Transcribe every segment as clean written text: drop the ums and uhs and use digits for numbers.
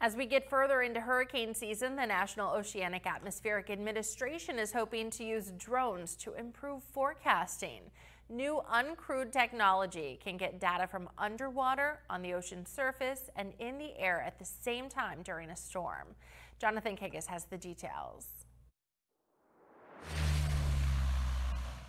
As we get further into hurricane season, the National Oceanic Atmospheric Administration is hoping to use drones to improve forecasting. New uncrewed technology can get data from underwater, on the ocean surface, and in the air at the same time during a storm. Jonathan Kiggis has the details.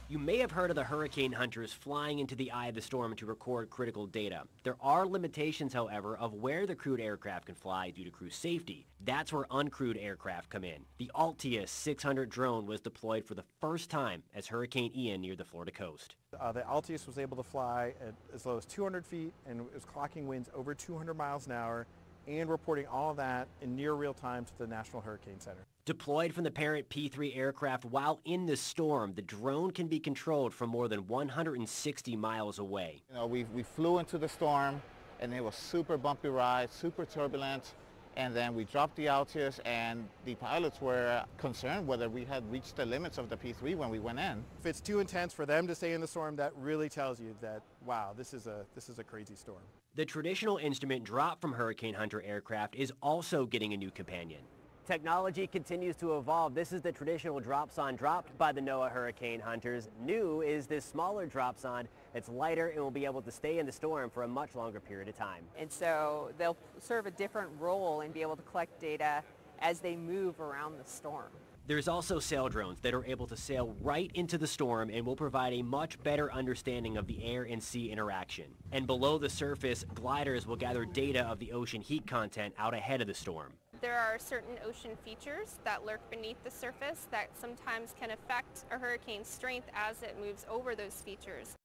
You may have heard of the hurricane hunters flying into the eye of the storm to record critical data. There are limitations, however, of where the crewed aircraft can fly due to crew safety. That's where uncrewed aircraft come in. The Altius 600 drone was deployed for the first time as Hurricane Ian neared the Florida coast. The Altius was able to fly at as low as 200 feet and was clocking winds over 200 miles an hour and reporting all of that in near real time to the National Hurricane Center. Deployed from the parent P-3 aircraft while in the storm, the drone can be controlled from more than 160 miles away. You know, we flew into the storm and it was super bumpy ride, super turbulent, and then we dropped the Altius and the pilots were concerned whether we had reached the limits of the P-3 when we went in. If it's too intense for them to stay in the storm, that really tells you that, wow, this is a crazy storm. The traditional instrument dropped from Hurricane Hunter aircraft is also getting a new companion. Technology continues to evolve. This is the traditional drop sonde dropped by the NOAA Hurricane Hunters. New is this smaller drop sonde that's lighter and will be able to stay in the storm for a much longer period of time. And so they'll serve a different role and be able to collect data as they move around the storm. There's also sail drones that are able to sail right into the storm and will provide a much better understanding of the air and sea interaction. And below the surface, gliders will gather data of the ocean heat content out ahead of the storm. There are certain ocean features that lurk beneath the surface that sometimes can affect a hurricane's strength as it moves over those features.